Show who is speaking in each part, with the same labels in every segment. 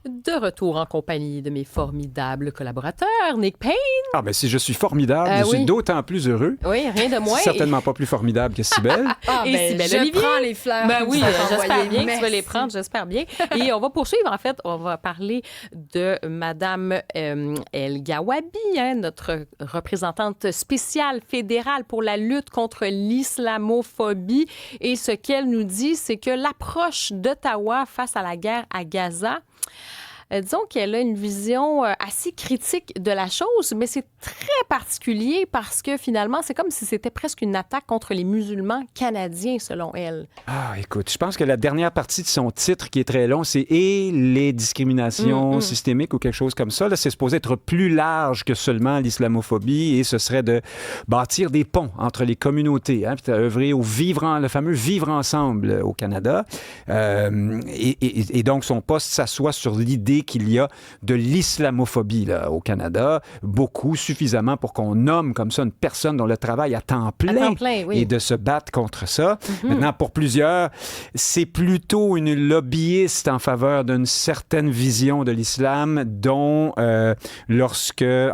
Speaker 1: De retour en compagnie de mes formidables collaborateurs, Nick Payne.
Speaker 2: Ah, ben si je suis formidable, je suis d'autant plus heureux.
Speaker 1: Oui, rien de moins.
Speaker 2: Certainement pas plus formidable que Cybèle.
Speaker 1: Et Cybèle
Speaker 3: je
Speaker 1: Olivier.
Speaker 3: prends les fleurs.
Speaker 1: Ben oui, j'espère bien que tu vas
Speaker 3: Merci.
Speaker 1: les prendre, j'espère bien. Et on va poursuivre, en fait, on va parler de Madame El Gawabi, notre représentante spéciale fédérale pour la lutte contre l'islamophobie. Et ce qu'elle nous dit, c'est que l'approche d'Ottawa face à la guerre à Gaza, disons qu'elle a une vision assez critique de la chose, mais c'est très particulier parce que finalement, c'est comme si c'était presque une attaque contre les musulmans canadiens, selon elle.
Speaker 2: Ah, écoute, je pense que la dernière partie de son titre, qui est très long, c'est « Et les discriminations systémiques » ou quelque chose comme ça. Là, c'est supposé être plus large que seulement l'islamophobie et ce serait de bâtir des ponts entre les communautés, hein, puis œuvrer au le fameux « vivre ensemble » au Canada. Et donc, son poste s'assoit sur l'idée qu'il y a de l'islamophobie là, au Canada, beaucoup, suffisamment pour qu'on nomme comme ça une personne dont le travail à temps plein,
Speaker 1: oui.
Speaker 2: et de se battre contre ça. Maintenant, pour plusieurs, c'est plutôt une lobbyiste en faveur d'une certaine vision de l'islam dont, lorsqu'on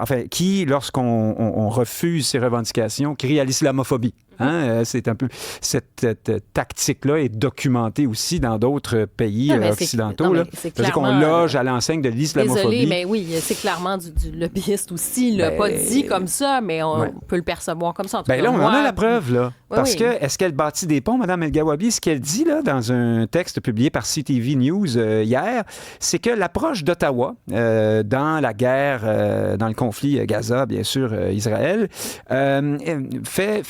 Speaker 2: refuse ses revendications, crie à l'islamophobie. Hein? C'est un peu... Cette tactique-là est documentée aussi dans d'autres pays occidentaux. C'est-à-dire qu'on loge à l'enseigne de l'islamophobie.
Speaker 1: Désolée, mais oui, c'est clairement du lobbyiste aussi. Il l'a pas dit comme ça, mais on peut le percevoir comme ça. En tout cas,
Speaker 2: là, on en a la preuve, là. Parce
Speaker 1: oui.
Speaker 2: que, est-ce qu'elle bâtit des ponts, Mme El Gawabi? Ce qu'elle dit, là, dans un texte publié par CTV News hier, c'est que l'approche d'Ottawa dans la guerre, dans le conflit Gaza, bien sûr, Israël, fait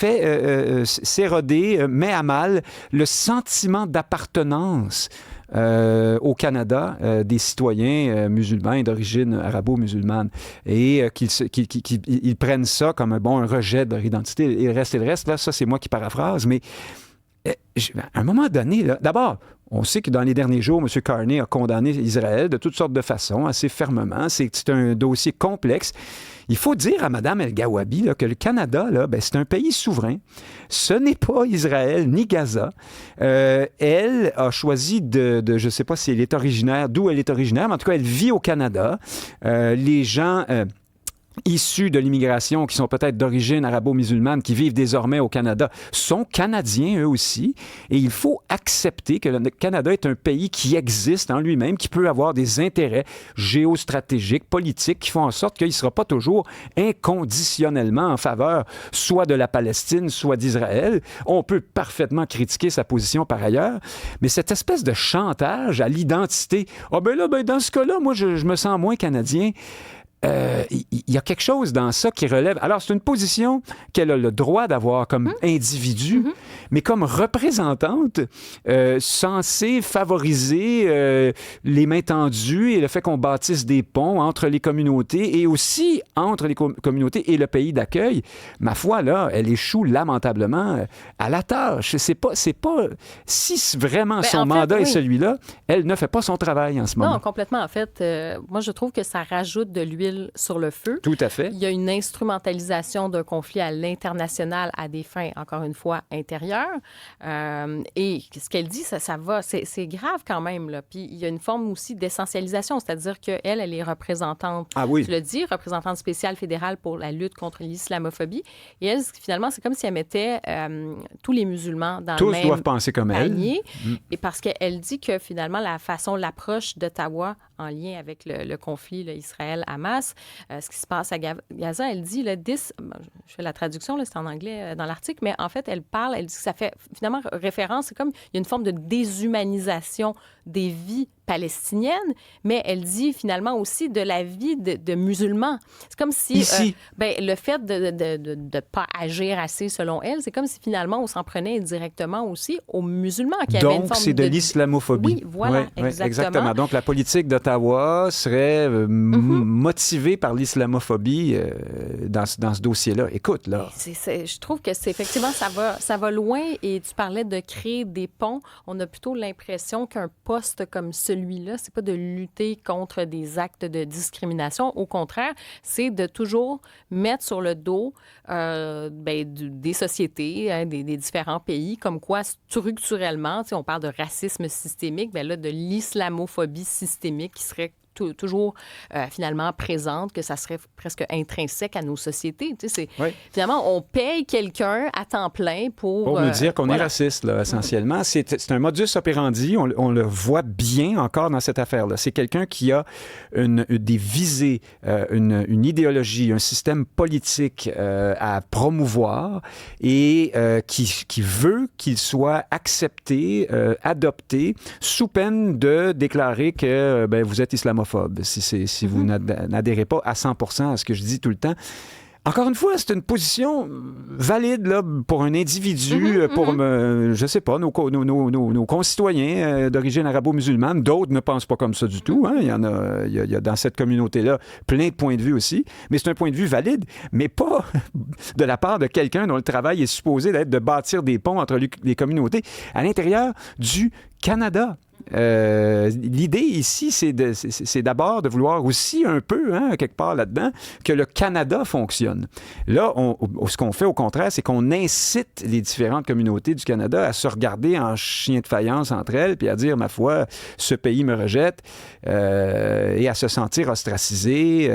Speaker 2: s'éroder, met à mal le sentiment d'appartenance au Canada des citoyens musulmans et d'origine arabo-musulmane et qu'ils prennent ça comme un rejet de leur identité. Et le reste, là, ça c'est moi qui paraphrase, mais à un moment donné, là, d'abord, on sait que dans les derniers jours, M. Carney a condamné Israël de toutes sortes de façons, assez fermement. C'est un dossier complexe. Il faut dire à Mme El Gawabi là, que le Canada, là, c'est un pays souverain. Ce n'est pas Israël ni Gaza. Elle a choisi je ne sais pas si elle est originaire, d'où elle est originaire, mais en tout cas, elle vit au Canada. Les gens... issus de l'immigration, qui sont peut-être d'origine arabo-musulmane, qui vivent désormais au Canada, sont Canadiens eux aussi. Et il faut accepter que le Canada est un pays qui existe en lui-même, qui peut avoir des intérêts géostratégiques, politiques, qui font en sorte qu'il ne sera pas toujours inconditionnellement en faveur soit de la Palestine, soit d'Israël. On peut parfaitement critiquer sa position par ailleurs, mais cette espèce de chantage à l'identité, « Ah ben là, dans ce cas-là, moi, je me sens moins Canadien », il y a quelque chose dans ça qui relève... Alors, c'est une position qu'elle a le droit d'avoir comme individu, mais comme représentante censée favoriser les mains tendues et le fait qu'on bâtisse des ponts entre les communautés et aussi entre les communautés et le pays d'accueil. Ma foi, là, elle échoue lamentablement à la tâche. C'est pas... Si vraiment son mandat est celui-là, elle ne fait pas son travail en ce moment.
Speaker 1: Non, complètement. En fait, moi, je trouve que ça rajoute de l'huile sur le feu.
Speaker 2: Tout à fait.
Speaker 1: Il y a une instrumentalisation d'un conflit à l'international à des fins, encore une fois, intérieures. Et ce qu'elle dit, ça va, c'est grave quand même. Là. Puis il y a une forme aussi d'essentialisation, c'est-à-dire qu'elle, elle est représentante, tu le dis, représentante spéciale fédérale pour la lutte contre l'islamophobie. Et elle, finalement, c'est comme si elle mettait tous les musulmans dans le même
Speaker 2: doivent penser comme
Speaker 1: panier. Et parce qu'elle dit que finalement, l'approche d'Ottawa en lien avec le conflit Israël-Hamas, ce qui se passe à Gaza, elle dit, je fais la traduction, là, c'est en anglais dans l'article, mais en fait, elle dit que ça fait finalement référence, c'est comme il y a une forme de déshumanisation des vies palestiniennes, mais elle dit finalement aussi de la vie de musulmans. C'est comme si le fait de ne pas agir assez selon elle, c'est comme si finalement on s'en prenait directement aussi aux musulmans qui avaient une forme
Speaker 2: c'est de l'islamophobie.
Speaker 1: Oui, voilà, exactement.
Speaker 2: Donc la politique d'Ottawa serait motivée par l'islamophobie dans ce dossier-là. Écoute, là...
Speaker 1: je trouve que effectivement, ça va loin et tu parlais de créer des ponts. On a plutôt l'impression qu'un poste comme celui-là, c'est pas de lutter contre des actes de discrimination. Au contraire, c'est de toujours mettre sur le dos des sociétés, hein, des différents pays, comme quoi structurellement, on parle de racisme systémique, de l'islamophobie systémique qui serait toujours finalement présente, que ça serait presque intrinsèque à nos sociétés. Tu sais, finalement, on paye quelqu'un à temps plein pour
Speaker 2: nous dire qu'on est raciste, là, essentiellement. C'est un modus operandi, on le voit bien encore dans cette affaire-là. C'est quelqu'un qui a des visées, une idéologie, un système politique à promouvoir et qui veut qu'il soit accepté, adopté, sous peine de déclarer que vous êtes islamophobe, si vous n'adhérez pas à 100% à ce que je dis tout le temps. Encore une fois, c'est une position valide là, pour un individu, pour, je sais pas, nos concitoyens d'origine arabo-musulmane. D'autres ne pensent pas comme ça du tout. Hein. Il y a dans cette communauté-là plein de points de vue aussi. Mais c'est un point de vue valide, mais pas de la part de quelqu'un dont le travail est supposé d'être de bâtir des ponts entre les communautés à l'intérieur du Canada. L'idée ici, c'est d'abord de vouloir aussi un peu, quelque part là-dedans, que le Canada fonctionne. Là, ce qu'on fait au contraire, c'est qu'on incite les différentes communautés du Canada à se regarder en chien de faïence entre elles, puis à dire, ma foi, ce pays me rejette, et à se sentir ostracisé,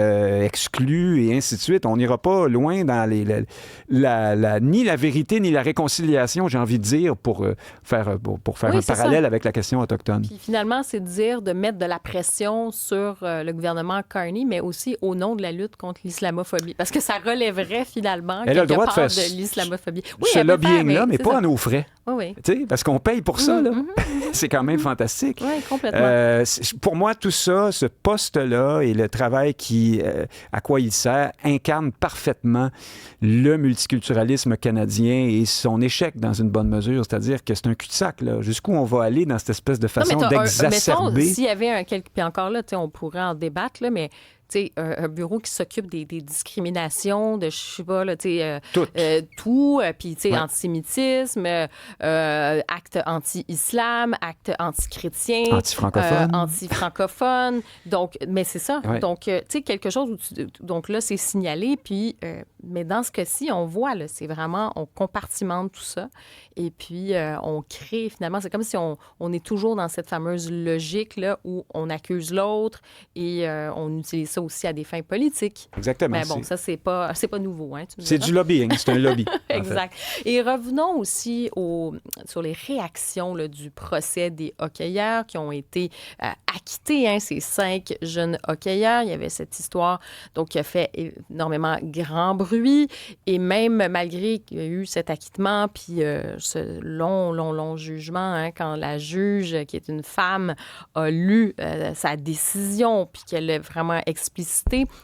Speaker 2: exclu, et ainsi de suite. On n'ira pas loin dans ni la vérité, ni la réconciliation, j'ai envie de dire, pour faire un parallèle avec la question autochtone.
Speaker 1: Puis finalement, c'est de mettre de la pression sur le gouvernement Carney, mais aussi au nom de la lutte contre l'islamophobie. Parce que ça relèverait finalement quelque part de l'islamophobie.
Speaker 2: Oui, ce lobbying-là, mais pas à nos frais.
Speaker 1: Oui.
Speaker 2: Parce qu'on paye pour ça. Là. C'est quand même fantastique.
Speaker 1: Oui, complètement.
Speaker 2: Pour moi, tout ça, ce poste-là et le travail à quoi il sert, incarne parfaitement le multiculturalisme canadien et son échec dans une bonne mesure. C'est-à-dire que c'est un cul-de-sac. Là. Jusqu'où on va aller dans cette espèce de façon d'exacerber.
Speaker 1: S'il y avait puis encore là, on pourrait en débattre, là, mais un bureau qui s'occupe des discriminations, de, je sais pas, là, tout, puis antisémitisme, acte anti-islam, acte anti-chrétien, anti-francophone. Donc, mais c'est ça. Ouais. Donc, quelque chose où donc là, c'est signalé, puis, mais dans ce cas-ci, on voit, là, c'est vraiment, on compartimente tout ça, et puis on crée, finalement, c'est comme si on est toujours dans cette fameuse logique, là, où on accuse l'autre et on utilise ça aussi à des fins politiques.
Speaker 2: Exactement.
Speaker 1: Mais bon, ça, c'est pas nouveau. Hein,
Speaker 2: c'est du lobbying, c'est un lobby.
Speaker 1: Exact. Et revenons aussi sur les réactions là, du procès des hockeyeurs qui ont été acquittés, hein, ces 5 jeunes hockeyeurs. Il y avait cette histoire donc, qui a fait énormément grand bruit. Et même malgré qu'il y a eu cet acquittement, puis ce long jugement, hein, quand la juge, qui est une femme, a lu sa décision, puis qu'elle l'a vraiment explicité.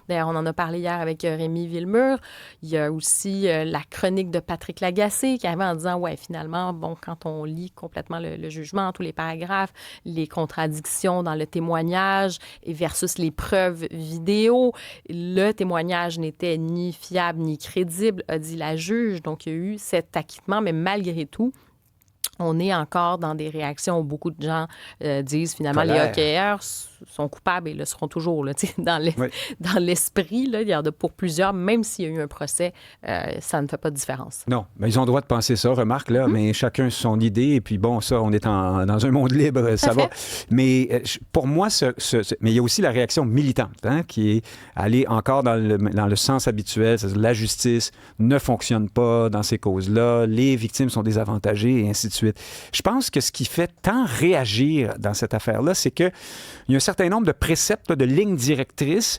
Speaker 1: D'ailleurs, on en a parlé hier avec Rémi Villemur. Il y a aussi la chronique de Patrick Lagacé qui arrivait en disant, ouais, finalement, bon, quand on lit complètement le jugement, tous les paragraphes, les contradictions dans le témoignage et versus les preuves vidéo, le témoignage n'était ni fiable ni crédible, a dit la juge. Donc, il y a eu cet acquittement, mais malgré tout, on est encore dans des réactions où beaucoup de gens disent finalement les hockeyeurs sont coupables et le seront toujours. Là, dans l'esprit, là, il y en a pour plusieurs, même s'il y a eu un procès, ça ne fait pas de différence.
Speaker 2: Non, mais ils ont le droit de penser ça, remarque, là, mais chacun son idée. Et puis bon, ça, on est dans un monde libre, ça va. Mais pour moi, mais il y a aussi la réaction militante, hein, qui est aller encore dans le sens habituel, c'est-à-dire la justice ne fonctionne pas dans ces causes-là, les victimes sont désavantagées et ainsi de suite. Je pense que ce qui fait tant réagir dans cette affaire-là, c'est qu'il y a un certain nombre de préceptes, de lignes directrices,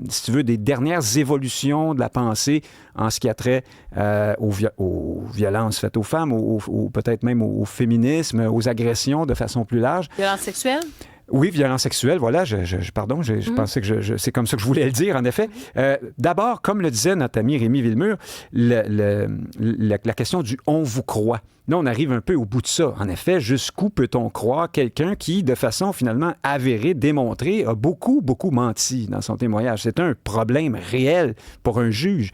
Speaker 2: si tu veux, des dernières évolutions de la pensée en ce qui a trait aux violences faites aux femmes, ou peut-être même au féminisme, aux agressions de façon plus large.
Speaker 1: Violences sexuelles?
Speaker 2: Oui, violence sexuelle, voilà, pardon, je pensais que c'est comme ça que je voulais le dire, en effet. D'abord, comme le disait notre ami Rémi Villemur, la question du « on vous croit ». Là, on arrive un peu au bout de ça. En effet, jusqu'où peut-on croire quelqu'un qui, de façon finalement avérée, démontrée, a beaucoup, beaucoup menti dans son témoignage? C'est un problème réel pour un juge.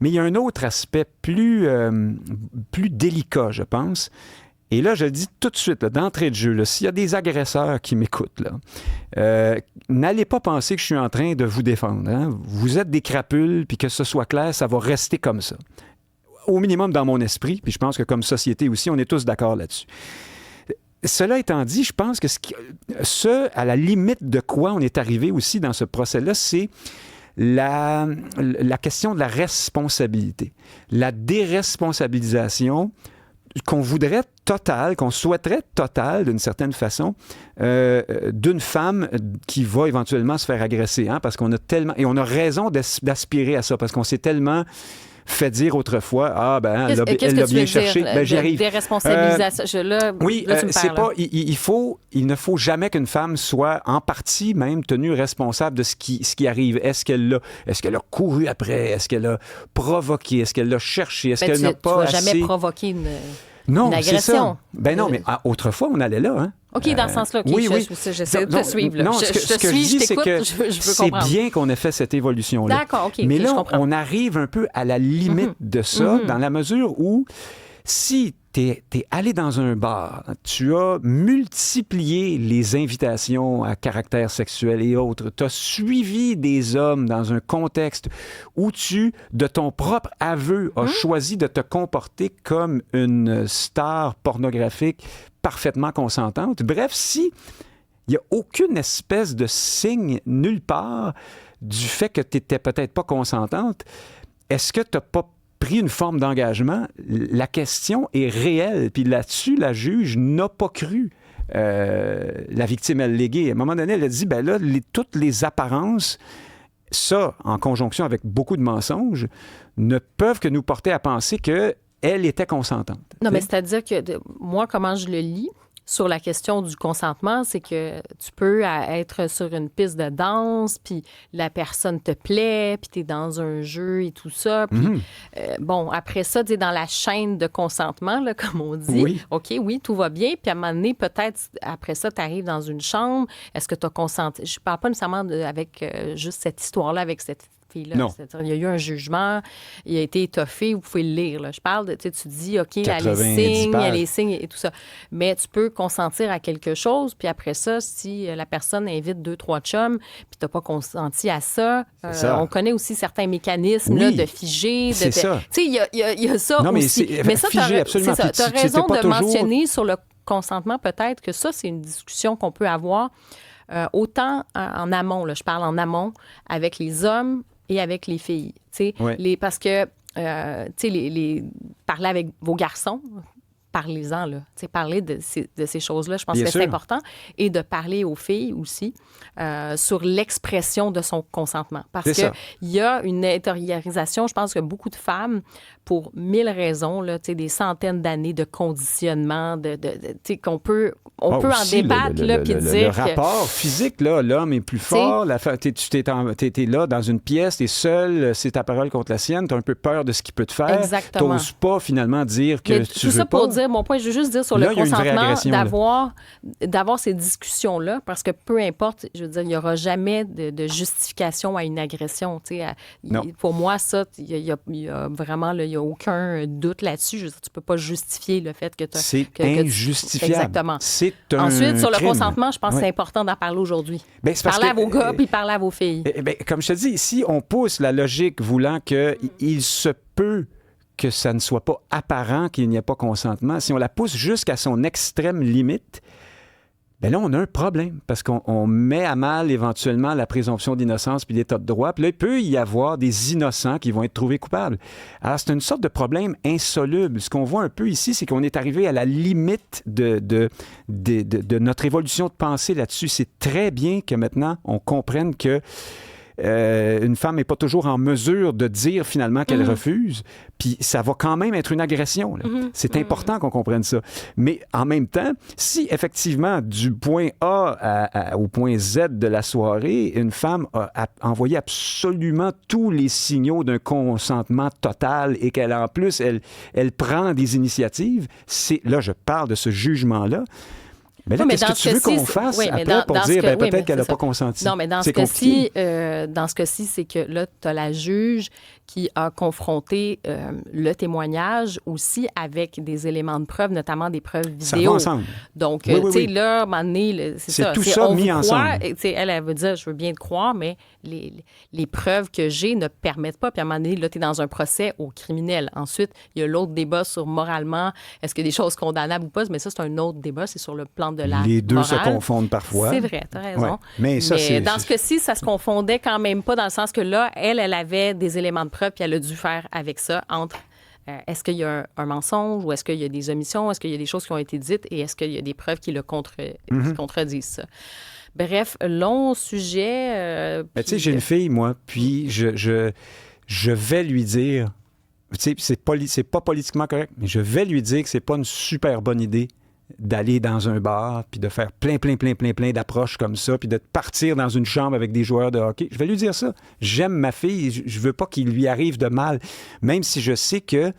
Speaker 2: Mais il y a un autre aspect plus délicat, je pense. Et là, je le dis tout de suite, là, d'entrée de jeu, s'il y a des agresseurs qui m'écoutent, n'allez pas penser que je suis en train de vous défendre. Hein? Vous êtes des crapules, puis que ce soit clair, ça va rester comme ça. Au minimum dans mon esprit, puis je pense que comme société aussi, on est tous d'accord là-dessus. cela étant dit, je pense que à la limite de quoi on est arrivé aussi dans ce procès-là, c'est la question de la responsabilité, la déresponsabilisation qu'on voudrait totale, qu'on souhaiterait totale d'une certaine façon, d'une femme qui va éventuellement se faire agresser, hein, parce qu'on a tellement, et on a raison d'aspirer à ça, parce qu'on s'est tellement fait dire autrefois, elle l'a bien cherché.
Speaker 1: J'y arrive. Déresponsabilisation.
Speaker 2: Oui, c'est pas. Il ne faut jamais qu'une femme soit en partie même tenue responsable de ce qui arrive. Est-ce qu'elle a couru après? Est-ce qu'elle a provoqué? Est-ce qu'elle l'a cherché? Est-ce qu'elle n'a pas
Speaker 1: assez... Tu vas jamais provoquer une agression.
Speaker 2: C'est ça. Non, mais autrefois, on allait là, hein?
Speaker 1: OK, dans ce sens-là. Okay,
Speaker 2: oui.
Speaker 1: J'essaie de te suivre. Là.
Speaker 2: Non, ce que je dis, c'est que c'est bien qu'on ait fait cette évolution-là.
Speaker 1: D'accord, OK.
Speaker 2: Mais là,
Speaker 1: je comprends.
Speaker 2: on arrive un peu à la limite de ça, dans la mesure où si t'es allé dans un bar, tu as multiplié les invitations à caractère sexuel et autres, tu as suivi des hommes dans un contexte où tu, de ton propre aveu, as choisi de te comporter comme une star pornographique parfaitement consentante. Bref, si il n'y a aucune espèce de signe nulle part du fait que tu n'étais peut-être pas consentante, est-ce que tu n'as pas pris une forme d'engagement? La question est réelle. Puis là-dessus, la juge n'a pas cru la victime alléguée. À un moment donné, elle a dit, toutes les apparences, ça, en conjonction avec beaucoup de mensonges, ne peuvent que nous porter à penser que elle était consentante.
Speaker 1: Non, mais c'est-à-dire que moi, comment je le lis sur la question du consentement, c'est que tu peux être sur une piste de danse, puis la personne te plaît, puis tu es dans un jeu et tout ça. Puis, après ça, tu es dans la chaîne de consentement, là, comme on dit.
Speaker 2: Oui.
Speaker 1: OK, oui, tout va bien. Puis à un moment donné, peut-être, après ça, tu arrives dans une chambre. Est-ce que tu as consenti? Je parle pas nécessairement avec juste cette histoire-là, avec cette fille-là.
Speaker 2: Non.
Speaker 1: C'est-à-dire, il y a eu un jugement, il a été étoffé, vous pouvez le lire. Là. Je parle de, tu dis, OK, il y a les signes et tout ça. Mais tu peux consentir à quelque chose, puis après ça, si la personne invite 2-3 chums, puis tu n'as pas consenti à ça, on connaît aussi certains mécanismes là, de figer.
Speaker 2: C'est ça.
Speaker 1: Tu sais, il y a ça
Speaker 2: non,
Speaker 1: aussi. Mais ça, tu as raison de mentionner sur le consentement, peut-être que ça, c'est une discussion qu'on peut avoir autant en amont, là, je parle en amont, avec les hommes et avec les filles. Parce que, parler avec vos garçons, parlez-en, là. Parler de ces choses-là, je pense que c'est important. Et de parler aux filles aussi sur l'expression de son consentement. Parce qu'il y a une intériorisation, je pense que beaucoup de femmes, pour 1000 raisons, là, des centaines d'années de conditionnement, qu'on peut, on peut en débattre, puis dire
Speaker 2: le rapport physique, là, l'homme est plus fort, t'es là dans une pièce, t'es seul, c'est ta parole contre la sienne, t'as un peu peur de ce qu'il peut te faire.
Speaker 1: Exactement.
Speaker 2: T'oses pas, finalement, dire que tu veux
Speaker 1: tout ça
Speaker 2: pas.
Speaker 1: Pour dire, mon point, je veux juste dire sur le consentement, d'avoir ces discussions-là, parce que peu importe, je veux dire, il n'y aura jamais de justification à une agression. Pour moi, ça, il y a vraiment, il n'y a aucun doute là-dessus. Je veux dire, tu ne peux pas justifier le fait que tu as...
Speaker 2: C'est injustifiable.
Speaker 1: Exactement.
Speaker 2: C'est un
Speaker 1: Ensuite, sur le
Speaker 2: crime.
Speaker 1: Consentement, je pense que c'est important d'en parler aujourd'hui. Parler à vos gars, puis parler à vos filles.
Speaker 2: Comme je te dis, si on pousse la logique voulant qu'il se peut que ça ne soit pas apparent qu'il n'y a pas consentement, si on la pousse jusqu'à son extrême limite, là, on a un problème parce qu'on met à mal éventuellement la présomption d'innocence puis l'état de droit. Puis là, il peut y avoir des innocents qui vont être trouvés coupables. Alors, c'est une sorte de problème insoluble. Ce qu'on voit un peu ici, c'est qu'on est arrivé à la limite de notre évolution de pensée là-dessus. C'est très bien que maintenant, on comprenne que une femme n'est pas toujours en mesure de dire finalement qu'elle refuse, puis ça va quand même être une agression. Là. C'est important qu'on comprenne ça. Mais en même temps, si effectivement, du point A au point Z de la soirée, une femme a envoyé absolument tous les signaux d'un consentement total et qu'elle, en plus, elle prend des initiatives, là, je parle de ce jugement-là, Mais là,
Speaker 1: Oui, mais
Speaker 2: qu'est-ce
Speaker 1: dans
Speaker 2: que
Speaker 1: ce
Speaker 2: tu veux
Speaker 1: cas-ci,
Speaker 2: qu'on fasse
Speaker 1: oui, mais
Speaker 2: après pour dire,
Speaker 1: oui, mais
Speaker 2: peut-être qu'elle n'a
Speaker 1: c'est ça.
Speaker 2: pas consenti?
Speaker 1: Non, mais dans ce cas-ci, c'est que là, tu as la juge qui a confronté le témoignage aussi avec des éléments de preuve, notamment des preuves
Speaker 2: Ça
Speaker 1: vidéo.
Speaker 2: va ensemble.
Speaker 1: Donc,
Speaker 2: Oui, oui,
Speaker 1: tu sais,
Speaker 2: oui.
Speaker 1: là, à un moment donné, c'est ça.
Speaker 2: tout ça
Speaker 1: on
Speaker 2: mis
Speaker 1: vous
Speaker 2: ensemble.
Speaker 1: croit, et, tu sais, elle veut dire, je veux bien te croire, mais les preuves que j'ai ne permettent pas. Puis à un moment donné, là, tu es dans un procès au criminel. Ensuite, il y a l'autre débat sur moralement, est-ce qu'il y a des choses condamnables ou pas, mais ça, c'est un autre débat, c'est sur le plan de la
Speaker 2: Les deux
Speaker 1: morale.
Speaker 2: se confondent parfois.
Speaker 1: C'est vrai, tu as raison.
Speaker 2: Ouais. Mais ça,
Speaker 1: dans ce cas-ci, ça se confondait quand même pas, dans le sens que là, elle avait des éléments de preuve, puis elle a dû faire avec ça entre est-ce qu'il y a un mensonge ou est-ce qu'il y a des omissions, est-ce qu'il y a des choses qui ont été dites et est-ce qu'il y a des preuves qui qui contredisent ça. Bref, long sujet.
Speaker 2: Tu sais, j'ai une fille, moi, puis je vais lui dire, tu sais, c'est pas politiquement correct, mais je vais lui dire que c'est pas une super bonne idée d'aller dans un bar, puis de faire plein d'approches comme ça, puis de partir dans une chambre avec des joueurs de hockey. Je vais lui dire ça. J'aime ma fille, je veux pas qu'il lui arrive de mal, même si je sais que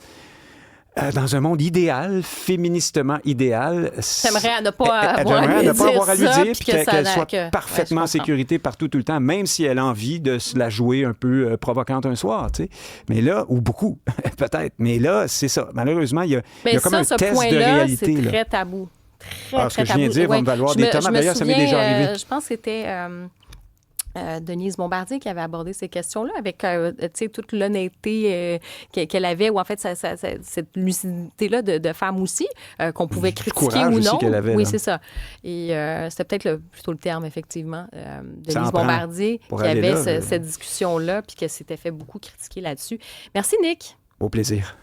Speaker 2: dans un monde idéal, féministement idéal,
Speaker 1: t'aimerais à ne pas avoir
Speaker 2: à lui dire, puis qu'elle soit
Speaker 1: que,
Speaker 2: parfaitement en sécurité partout, tout le temps, même si elle a envie de se la jouer un peu provocante un soir, tu sais. Mais là, ou beaucoup, peut-être. Mais là, c'est ça. Malheureusement, il y a comme un test de réalité.
Speaker 1: C'est très tabou.
Speaker 2: Ce que je viens de dire va me valoir des tomates. D'ailleurs, ça m'est déjà arrivé.
Speaker 1: Je pense que c'était Denise Bombardier qui avait abordé ces questions-là avec toute l'honnêteté qu'elle avait, ou en fait cette lucidité-là de femme aussi, qu'on pouvait critiquer ou non.
Speaker 2: Avait,
Speaker 1: oui,
Speaker 2: là.
Speaker 1: c'est ça. Et c'était peut-être plutôt le terme, effectivement, Denise Bombardier qui avait cette discussion-là puis qui s'était fait beaucoup critiquer là-dessus. Merci, Nick.
Speaker 2: Au plaisir.